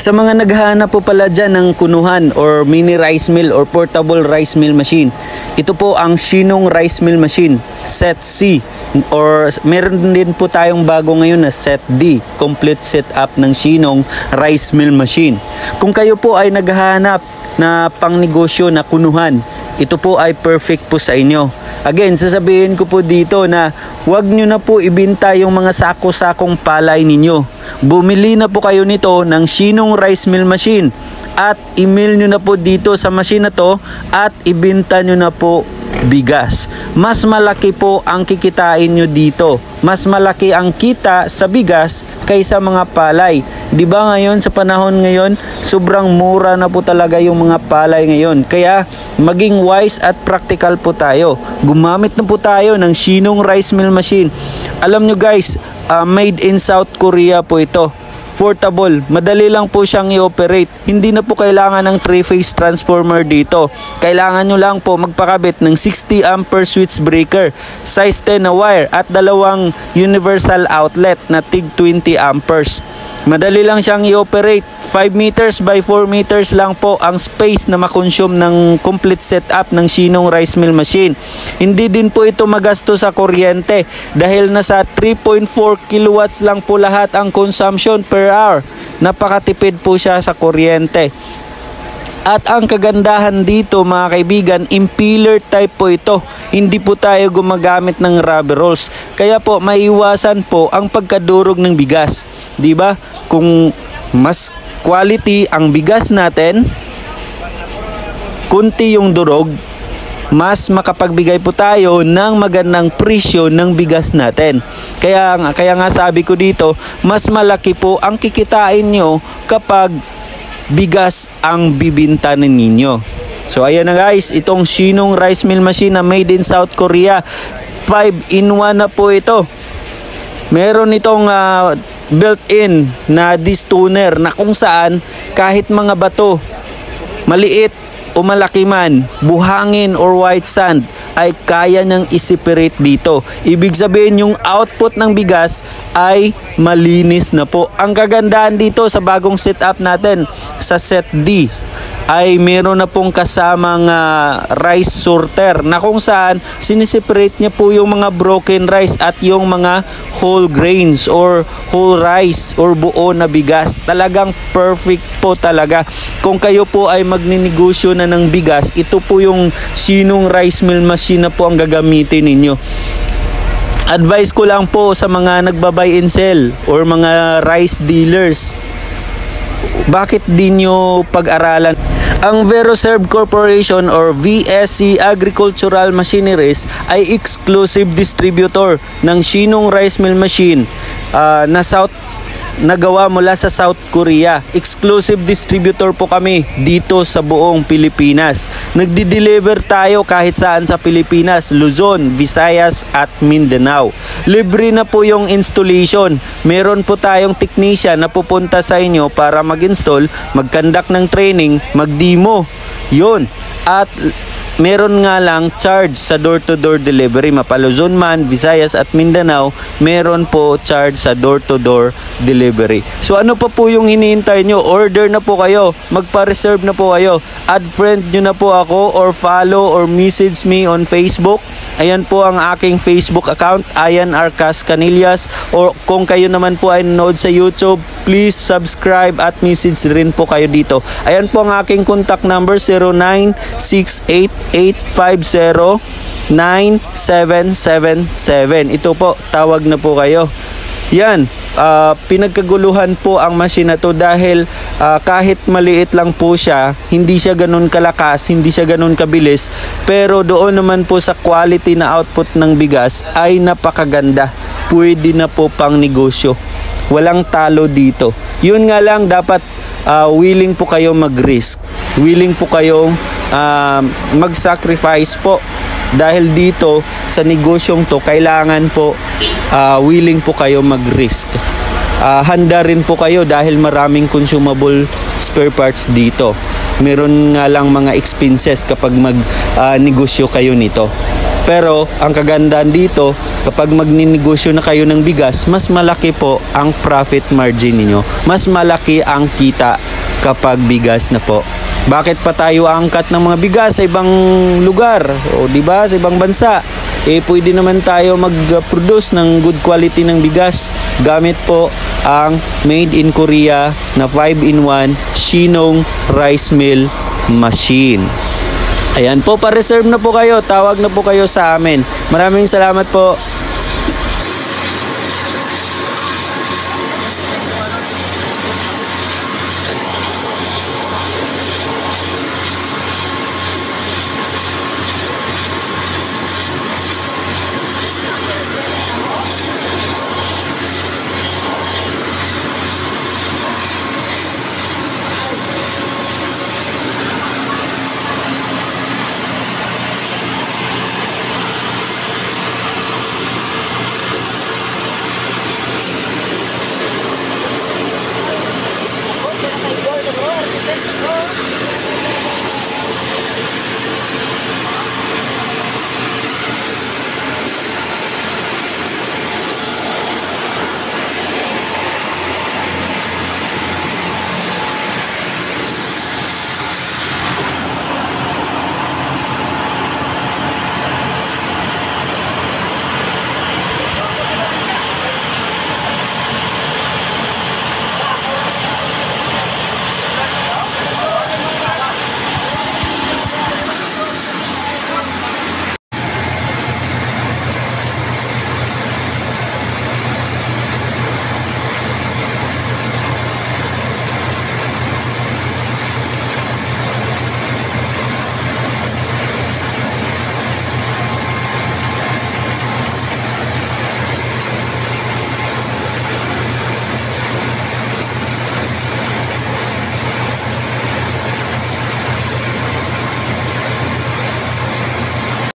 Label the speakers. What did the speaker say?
Speaker 1: Sa mga naghahanap po pala dyan ng kunuhan or mini rice mill or portable rice mill machine, ito po ang Shinong Rice Mill Machine Set C, or meron din po tayong bago ngayon na Set D, complete setup ng Shinong Rice Mill Machine. Kung kayo po ay naghahanap na pangnegosyo na kunuhan, ito po ay perfect po sa inyo. Again, sasabihin ko po dito na huwag nyo na po ibinta yung mga sako-sakong palay ninyo. Bumili na po kayo nito ng Shinong Rice Mill Machine at email nyo na po dito sa machine na to at ibinta nyo na po bigas. Mas malaki po ang kikitain nyo dito. Mas malaki ang kita sa bigas kaysa mga palay. Di ba ngayon, sa panahon ngayon, sobrang mura na po talaga yung mga palay ngayon. Kaya maging wise at practical po tayo. Gumamit na po tayo ng Shinong Rice Mill Machine. Alam nyo guys, made in South Korea po ito. Portable, madali lang po siyang i-operate. Hindi na po kailangan ng 3-phase transformer dito. Kailangan nyo lang po magpakabit ng 60 ampere switch breaker, size 10 na wire at dalawang universal outlet na tig 20 amperes. Madali lang siyang i-operate. 5 meters by 4 meters lang po ang space na makonsume ng complete setup ng Shinong Rice Mill Machine. Hindi din po ito magasto sa kuryente dahil nasa 3.4 kilowatts lang po lahat ang consumption per hour. Napakatipid po siya sa kuryente. At ang kagandahan dito mga kaibigan, impeller type po ito. Hindi po tayo gumagamit ng rubber rolls. Kaya po maiwasan po ang pagkadurog ng bigas. 'Di ba? Kung mas quality ang bigas natin, kunti yung durog, mas makapagbigay po tayo ng magandang presyo ng bigas natin. Kaya nga sabi ko dito, mas malaki po ang kikitain nyo kapag bigas ang bibintanin ninyo. So ayan na guys, itong Shinong Rice Mill Machine na made in South Korea, 5-in-1 na po ito. Meron itong built-in na distuner na kung saan kahit mga bato, maliit o malaki man, buhangin or white sand, ay kaya niyang i-separate dito. Ibig sabihin yung output ng bigas ay malinis na po. Ang kagandahan dito sa bagong setup natin sa Set D ay meron na pong kasamang rice sorter na kung saan siniseparate niya po yung mga broken rice at yung mga whole grains or whole rice or buo na bigas. Talagang perfect po talaga. Kung kayo po ay magninegosyo na ng bigas, ito po yung Shinong Rice Mill Machine na po ang gagamitin ninyo. Advice ko lang po sa mga nagba-buy and sell or mga rice dealers, bakit di nyo pag-aralan ang Veroserve Corporation or VSC Agricultural Machineries ay exclusive distributor ng Shinong Rice Mill Machine na gawa mula sa South Korea. Exclusive distributor po kami dito sa buong Pilipinas. Nagdi-deliver tayo kahit saan sa Pilipinas, Luzon, Visayas at Mindanao. Libre na po yung installation. Meron po tayong technician na pupunta sa inyo para mag-install, mag-conduct ng training, mag-demo. Yun. At meron nga lang charge sa door-to-door delivery. Mapaluzon man, Visayas at Mindanao, meron po charge sa door-to-door delivery. So ano pa po yung hinihintay nyo? Order na po kayo. Magpa-reserve na po kayo. Add friend nyo na po ako or follow or message me on Facebook. Ayan po ang aking Facebook account, Ian Arcas Canillas. Or kung kayo naman po ay nanood sa YouTube, please subscribe at message rin po kayo dito. Ayan po ang aking contact number, 0968-850-9777. Ito po, tawag na po kayo. Yan, pinagkaguluhan po ang machine na to dahil kahit maliit lang po siya, hindi siya ganun kalakas, hindi siya ganun kabilis, pero doon naman po sa quality na output ng bigas ay napakaganda. Pwede na po pang negosyo. Walang talo dito. Yun nga lang, dapat willing po kayo mag-risk. Willing po kayong mag-sacrifice po. Dahil dito sa negosyong to, kailangan po willing po kayo mag-risk. Handa rin po kayo dahil maraming consumable spare parts dito. Meron nga lang mga expenses kapag mag-negosyo kayo nito. Pero ang kagandahan dito, kapag magninegosyo na kayo ng bigas, mas malaki po ang profit margin ninyo. Mas malaki ang kita kapag bigas na po. Bakit pa tayo angkat ng mga bigas sa ibang lugar? O di ba sa ibang bansa? Pwede naman tayo mag-produce ng good quality ng bigas gamit po ang made in Korea na 5-in-1 Shinong Rice Mill Machine. Ayan po, pa-reserve na po kayo. Tawag na po kayo sa amin. Maraming salamat po.